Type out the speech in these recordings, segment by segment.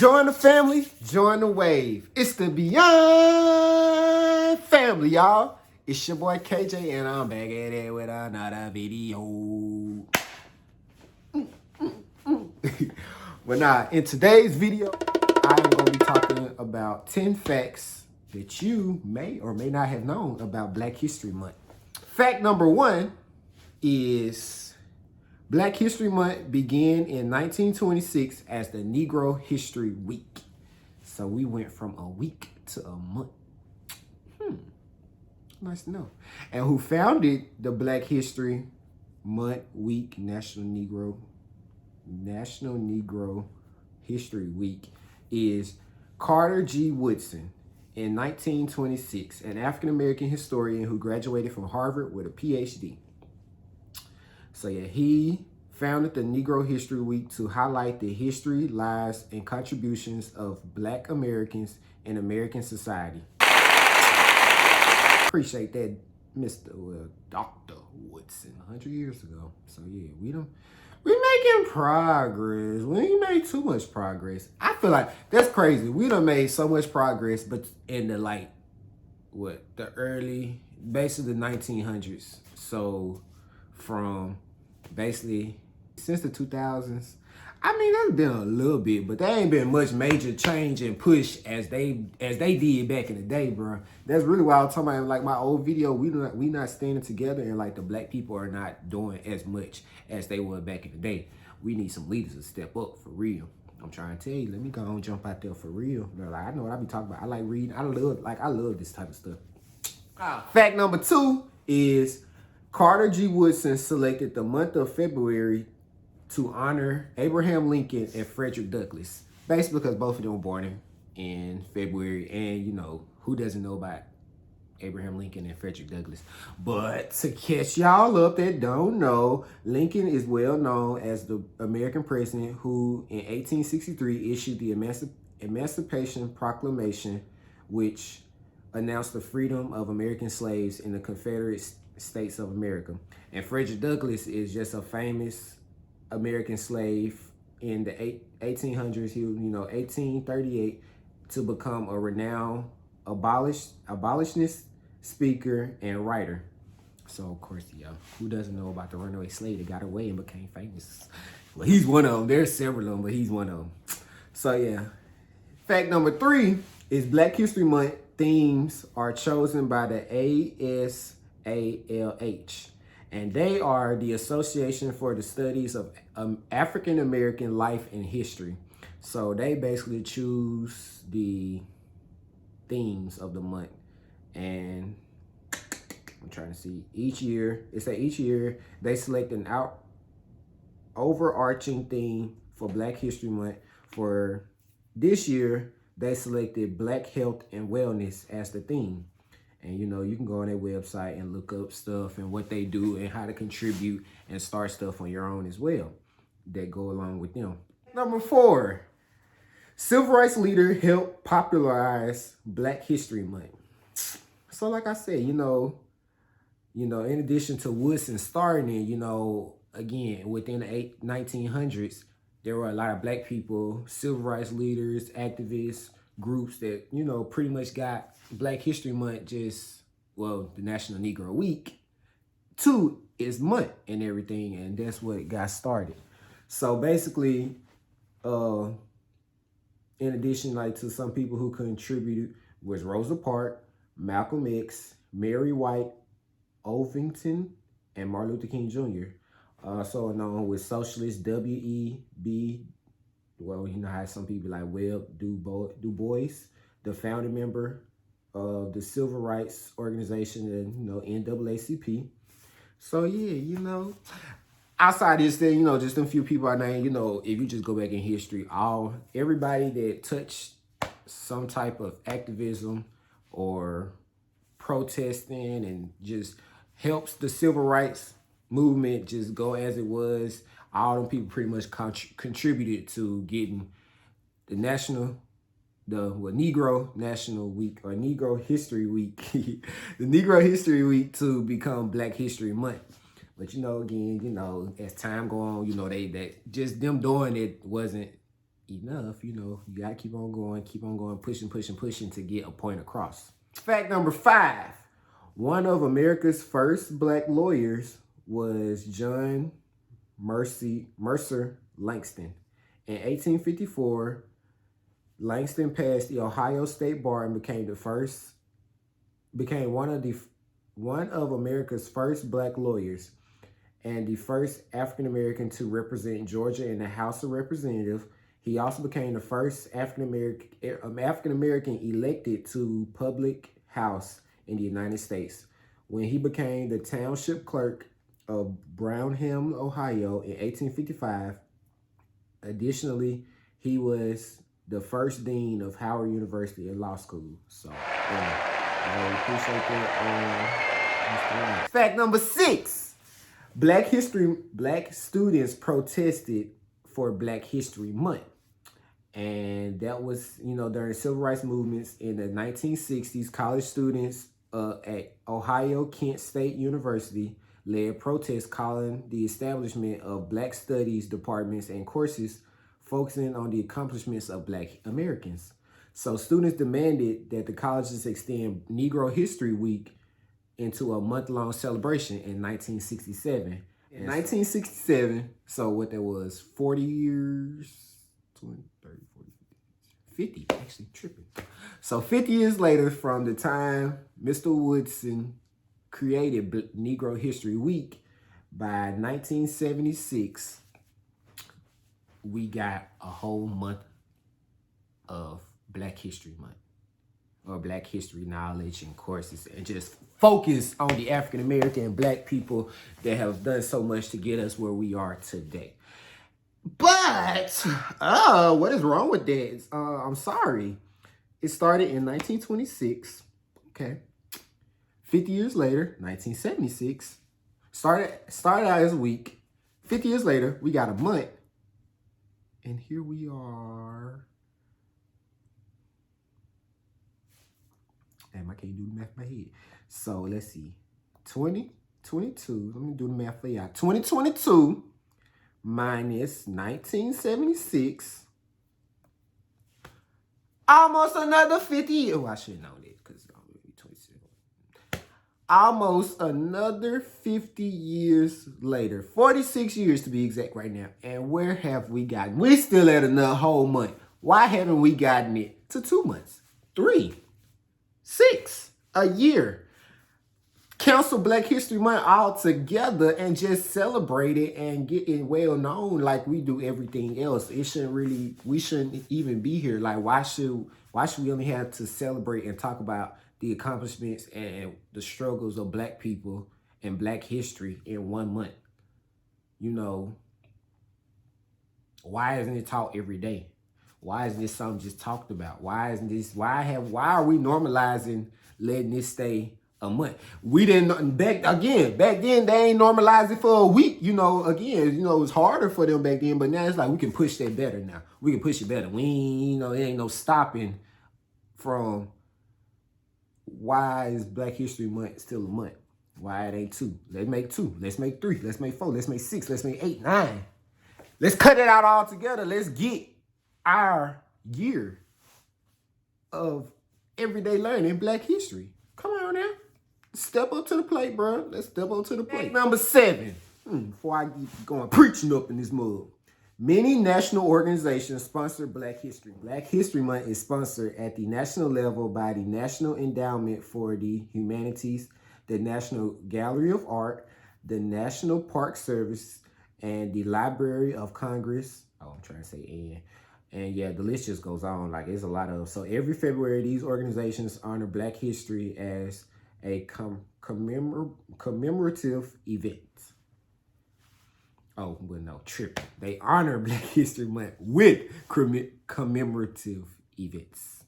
Join the family, join the wave. It's the Beyond family, y'all. It's your boy KJ, and I'm back at it with another video. But nah, in today's video, I am going to be talking about 10 facts that you may or may not have known about Black History Month. Fact number 1 is Black History Month began in 1926 as the Negro History Week. So we went from a week to a month. Nice to know. And who founded the Black History Month Week, National Negro History Week, is Carter G. Woodson in 1926, an African-American historian who graduated from Harvard with a PhD. So yeah, he founded the Negro History Week to highlight the history, lives, and contributions of Black Americans in American society. Appreciate that, Dr. Woodson, 100 years ago. So yeah, we making progress. We ain't made too much progress. I feel like that's crazy. We done made so much progress, but in the basically the 1900s. So from basically since the 2000s, I mean, there's been a little bit, but there ain't been much major change and push as they did back in the day, bro. That's really why I was talking about, like, my old video. We not standing together, and like the Black people are not doing as much as they were back in the day. We need some leaders to step up for real. I'm trying to tell you. Let me go and jump out there for real. Like, I know what I be talking about. I like reading. I love this type of stuff. Fact number 2 is Carter G. Woodson selected the month of February to honor Abraham Lincoln and Frederick Douglass. Basically because both of them were born in February. And, you know, who doesn't know about Abraham Lincoln and Frederick Douglass? But to catch y'all up that don't know, Lincoln is well known as the American president who in 1863 issued the Emancipation Proclamation, which announced the freedom of American slaves in the Confederate States of America. And Frederick Douglass is just a famous American slave in the 1800s. He was, 1838, to become a renowned abolitionist speaker and writer. So of course, who doesn't know about the runaway slave that got away and became famous? Well, he's one of them. There's several of them, but he's one of them. So yeah. Fact number 3 is Black History Month themes are chosen by the ASALH. And they are the Association for the Studies of African American Life and History. So they basically choose the themes of the month. And I'm trying to see, each year they select an overarching theme for Black History Month. For this year, they selected Black Health and Wellness as the theme. And, you can go on their website and look up stuff and what they do and how to contribute and start stuff on your own as well that go along with them. Number 4, civil rights leader helped popularize Black History Month. So like I said, in addition to Woodson starting it, again, within the 1900s, there were a lot of Black people, civil rights leaders, activists, groups that, pretty much got Black History Month the National Negro Week to its month and everything, and that's what got started. So basically, in addition, to some people who contributed was Rosa Parks, Malcolm X, Mary White, Ovington, and Martin Luther King Jr. Also known with socialist W.E.B. Well, how some people like Du Bois, the founding member of the Civil Rights Organization and, NAACP. So yeah, outside this thing, just a few people I named, if you just go back in history, everybody that touched some type of activism or protesting and just helps the civil rights movement just go as it was, all them people pretty much contributed to getting the Negro National Week or Negro History Week, the Negro History Week to become Black History Month. But again, as time go on, they just them doing it wasn't enough, you gotta keep on going, pushing to get a point across. Fact number 5. One of America's first black lawyers was John Mercer Langston. In 1854, Langston passed the Ohio State Bar and became one of America's first black lawyers and the first African American to represent Georgia in the House of Representatives. He also became the first African American elected to public house in the United States when he became the township clerk of Brownham, Ohio in 1855. Additionally, he was the first dean of Howard University in law school. So, I appreciate that. Fact number 6. Black students protested for Black History Month. And that was, during the civil rights movements in the 1960s, college students at Ohio Kent State University led protests calling the establishment of Black Studies departments and courses focusing on the accomplishments of Black Americans. So students demanded that the colleges extend Negro History Week into a month-long celebration in 1967. In 1967, so what that was, 40 years, 20, 30, 40, 50, actually tripping. So 50 years later from the time Mr. Woodson created Negro History Week, by 1976, we got a whole month of Black History Month, or Black history knowledge and courses, and just focus on the African American and Black people that have done so much to get us where we are today. But, what is wrong with that? I'm sorry. It started in 1926, okay? 50 years later, 1976, started out as a week. 50 years later, we got a month. And here we are. Damn, I can't do the math in my head. So let's see. 2022. Let me do the math for y'all. 2022 minus 1976. Almost another 50 years. Oh, I should have known that because I'm going to be 27. Almost another 50 years later. 46 years to be exact right now. And where have we gotten? We're still at another whole month. Why haven't we gotten it to 2 months? 3. 6. A year. Cancel Black History Month all together and just celebrate it and get it well known like we do everything else. We shouldn't even be here. Like, why should we only have to celebrate and talk about the accomplishments and the struggles of Black people and Black history in 1 month? Why isn't it taught every day? Why isn't this something just talked about? Why are we normalizing letting this stay a month? We didn't, back then they ain't normalized it for a week. It was harder for them back then, but now it's like we can push that better now. We can push it better. We ain't, it ain't no stopping from why is Black History Month still a month? Why it ain't 2? Let's make 2. Let's make 3. Let's make 4. Let's make 6. Let's make 8, 9. Let's cut it out all together. Let's get our year of everyday learning Black history. Come on now. Step up to the plate, bro. Let's step up to the plate. Number 7. Before I keep going preaching up in this mug. Many national organizations sponsor Black History. Black History Month is sponsored at the national level by the National Endowment for the Humanities, the National Gallery of Art, the National Park Service, and the Library of Congress. Oh, I'm trying to say and yeah, the list just goes on. Like, there's a lot of. So every February, these organizations honor Black history as a commemorative event. Oh, well, no, tripping. They honor Black History Month with commemorative events.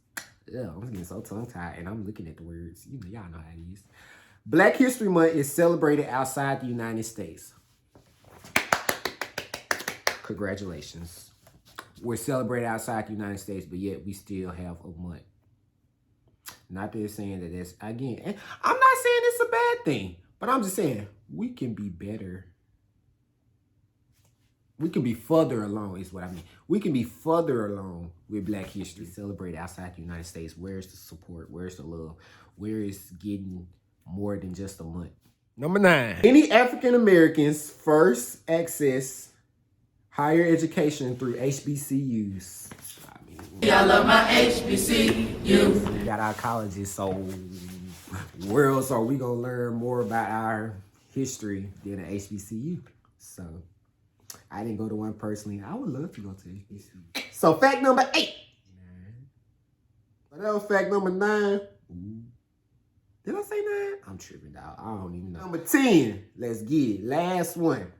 Yeah, I'm getting so tongue-tied, and I'm looking at the words. Y'all know how it is. Black History Month is celebrated outside the United States. Congratulations. We're celebrated outside the United States, but yet we still have a month. Not that it's saying that that's, again, and I'm not saying it's a bad thing, but I'm just saying we can be better We can be further along, is what I mean. We can be further along with Black history. Celebrate outside the United States. Where's the support? Where's the love? Where is getting more than just a month? Number 9. Many African Americans first access higher education through HBCUs. I love my HBCU. We got our colleges, so where else are we gonna learn more about our history than an HBCU? So I didn't go to one personally. I would love to go to HBCU. So fact number 8. What else? Fact number 9. Did I say 9? I'm tripping, dog. I don't even know. Number 10. Let's get it. Last one.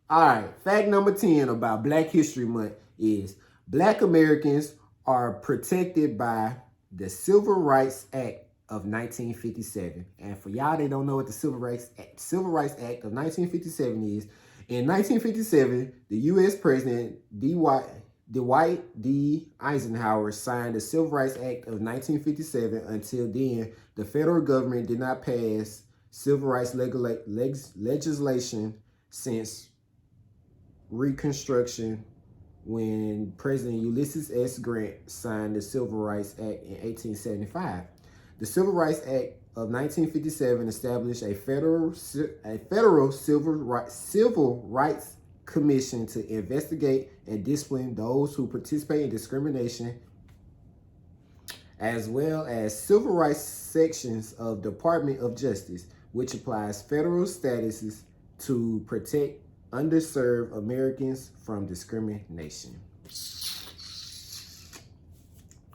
All right. Fact number 10 about Black History Month is Black Americans are protected by the Civil Rights Act of 1957. And for y'all that don't know what the Civil Rights Act of 1957 is, in 1957, the U.S. President Dwight D. Eisenhower signed the Civil Rights Act of 1957. Until then, the federal government did not pass civil rights legislation since Reconstruction, when President Ulysses S. Grant signed the Civil Rights Act in 1875. The Civil Rights Act of 1957 established a federal civil rights commission to investigate and discipline those who participate in discrimination, as well as civil rights sections of Department of Justice, which applies federal statuses to protect underserved Americans from discrimination.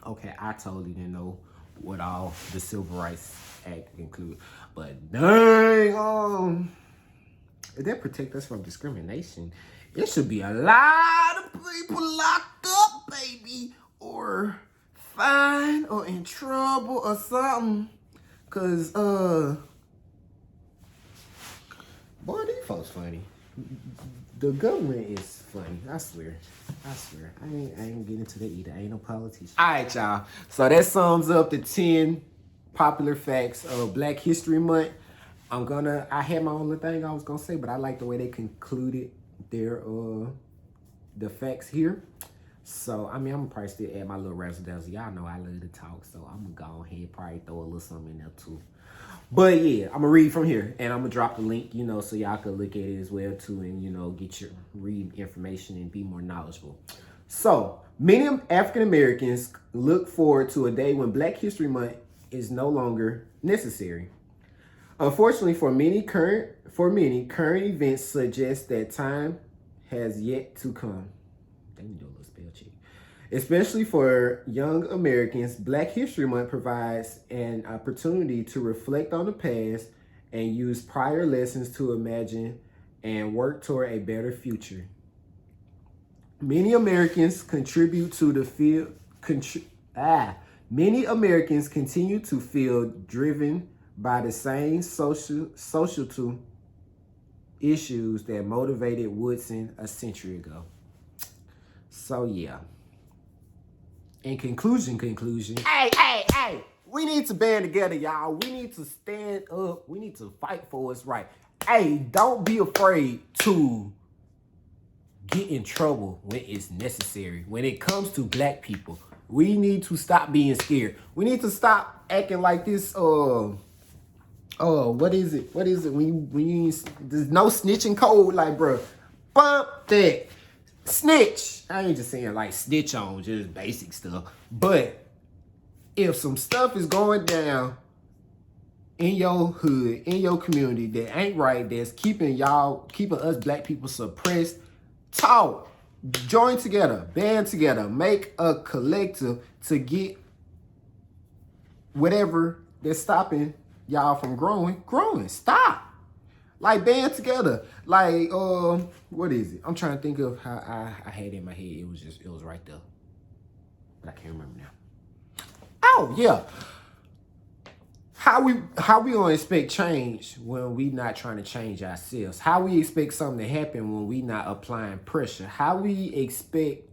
Okay, I totally didn't know what all the Civil Rights Act include, but dang, if that protect us from discrimination, it should be a lot of people locked up, baby, or fined or in trouble or something. Cause boy, these folks funny. The government is funny. I swear. I ain't getting into that either. I ain't no politician. All right, y'all. So that sums up the 10 popular facts of Black History Month. I had my own little thing I was gonna say, but I like the way they concluded their the facts here. So I mean, I'm gonna probably still add my little razzle dazzle. Y'all know I love to talk, so I'm gonna go ahead probably throw a little something in there too. But yeah, I'm gonna read from here, and I'm gonna drop the link, so y'all can look at it as well too, and get your read information and be more knowledgeable. So many African Americans look forward to a day when Black History Month is no longer necessary. Unfortunately, for many, current events suggest that time has yet to come. They need to do a little spell check. Especially for young Americans, Black History Month provides an opportunity to reflect on the past and use prior lessons to imagine and work toward a better future. Many Americans contribute to the field. Many Americans continue to feel driven by the same social issues that motivated Woodson a century ago. So yeah. In conclusion, hey, we need to band together, y'all. We need to stand up. We need to fight for what's right. Hey, don't be afraid to get in trouble when it's necessary. When it comes to Black people, we need to stop being scared. We need to stop acting like this, what is it? When you there's no snitching code, like, bro, bump that. Snitch. I ain't just saying like snitch on just basic stuff. But if some stuff is going down in your hood, in your community that ain't right, that's keeping us Black people suppressed, talk. Join together, band together, make a collective to get whatever that's stopping y'all from growing. Stop. Like, band together. Like, what is it? I'm trying to think of how I had it in my head. It was right there. But I can't remember now. Oh, yeah. How we gonna expect change when we not trying to change ourselves? How we expect something to happen when we not applying pressure? How we expect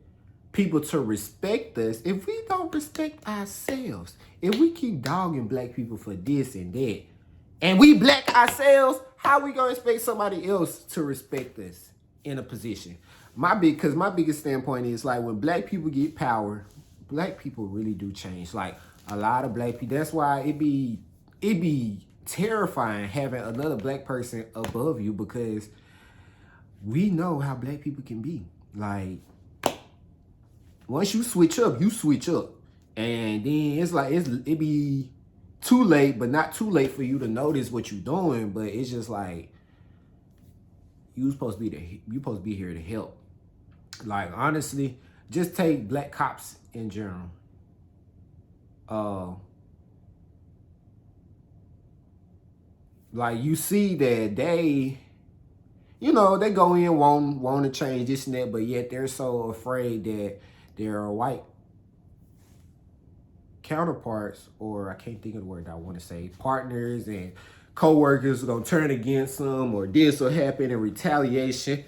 people to respect us if we don't respect ourselves? If we keep dogging Black people for this and that, and we Black ourselves, how we gonna expect somebody else to respect us? in a position. My biggest standpoint is like when black people get power, black people really do change. Like a lot of black people. That's why it be terrifying having another black person above you, because we know how black people can be. Like once you switch up, you switch up. And then it's like it be too late, but not too late for you to notice what you're doing. But it's just like you supposed to be here to help. Like honestly, just take black cops in general. Like you see that they, you know, they go in want to change this and that, but yet they're so afraid that their white counterparts, or I can't think of the word I want to say, partners and co-workers are gonna turn against them, or this will happen in retaliation.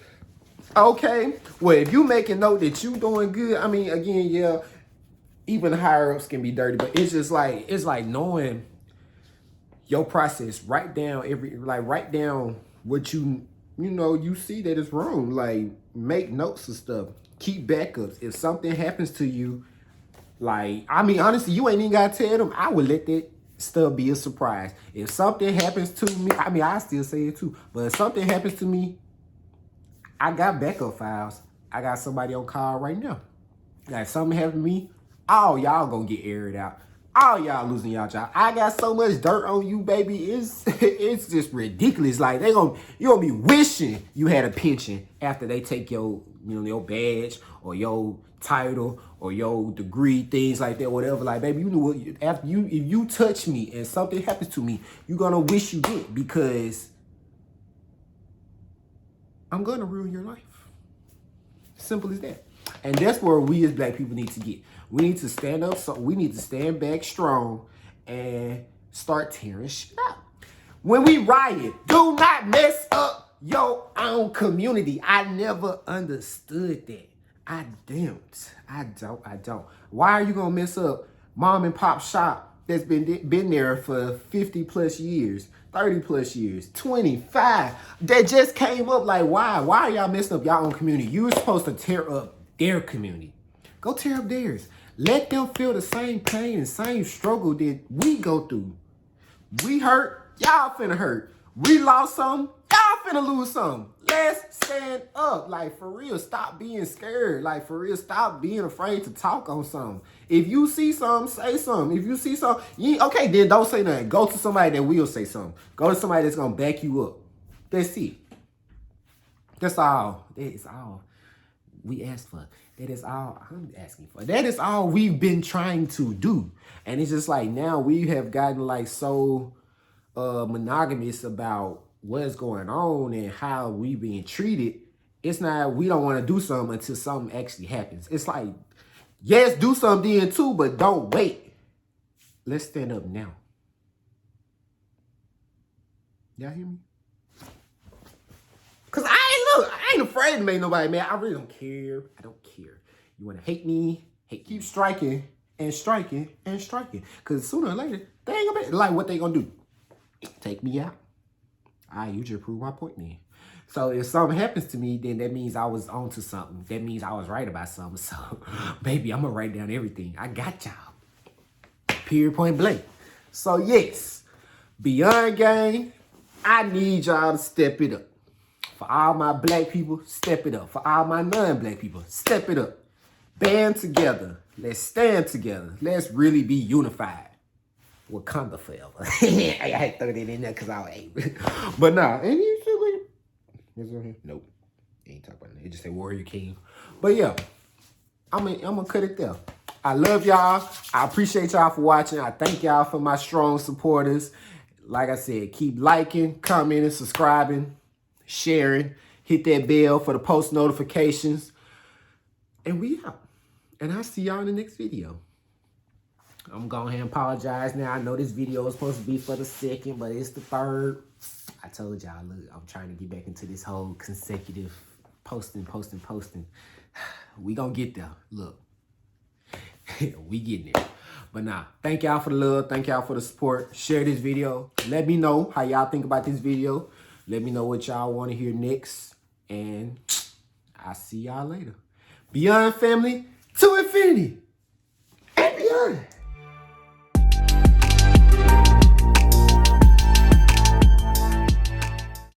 Okay, well, if you make a note that you doing good, I mean, again, yeah, even higher ups can be dirty, but it's just like, it's like knowing your process. Write down what you know, you see that it's wrong. Like make notes of stuff. Keep backups. If something happens to you, like, I mean, honestly, you ain't even gotta tell them. I would let that stuff be a surprise. If something happens to me, I mean, I still say it too, but if something happens to me, I got backup files. I got somebody on call right now. Like, if something happened to me, all y'all gonna get aired out. All y'all losing y'all job. I got so much dirt on you, baby. It's just ridiculous. Like you gonna be wishing you had a pension after they take your, you know, your badge or your title or your degree, things like that, whatever. Like, baby, you know what? If you touch me and something happens to me, you're gonna wish you did, because I'm gonna ruin your life. Simple as that. And that's where we as black people need to get. We need to stand up. So we need to stand back strong and start tearing shit up. When we riot, do not mess up your own community. I never understood that. I don't. Why are you gonna mess up mom and pop shop that's been there for 50 plus years, 30 plus years, 25 that just came up? Like, why? Why are y'all messing up y'all own community? You're supposed to tear up their community. Go tear up theirs. Let them feel the same pain and same struggle that we go through. We hurt, y'all finna hurt. We lost some, y'all finna lose some. Let's stand up. Like, for real, stop being scared. Like, for real, stop being afraid to talk on something. If you see something, say something. If you see something, okay, then don't say nothing. Go to somebody that will say something. Go to somebody that's gonna back you up. That's it. That's all. That is all we asked for. That is all I'm asking for. That is all we've been trying to do. And it's just like now we have gotten like so monogamous about what's going on and how we being treated. It's not, we don't want to do something until something actually happens. It's like, yes, do something then too, but don't wait. Let's stand up now. Y'all hear me? Cause I ain't afraid to make nobody mad. I really don't care. I don't care. You wanna hate me? Keep striking and striking and striking. Cause sooner or later, they ain't gonna be like, what they gonna do? Take me out. You just proved my point then. So if something happens to me, then that means I was onto something. That means I was right about something. So, baby, I'm gonna write down everything. I got y'all. Period, point blank. So yes, Beyond Gang, I need y'all to step it up. For all my black people, step it up. For all my non-black people, step it up. Band together. Let's stand together. Let's really be unified. Wakanda forever. I had to throw that in there because I was angry. But nah, and you still like, nope. Ain't talking about that. It just say Warrior King. But yeah, I'm gonna cut it there. I love y'all. I appreciate y'all for watching. I thank y'all for my strong supporters. Like I said, keep liking, commenting, subscribing, sharing. Hit that bell for the post notifications. And we out. And I'll see y'all in the next video. I'm going ahead and apologize now. I know this video was supposed to be for the second, but it's the third. I told y'all, look, I'm trying to get back into this whole consecutive posting. We gonna get there. Look, we getting there. But nah, thank y'all for the love. Thank y'all for the support. Share this video. Let me know how y'all think about this video. Let me know what y'all want to hear next. And I'll see y'all later. Beyond family to infinity and beyond.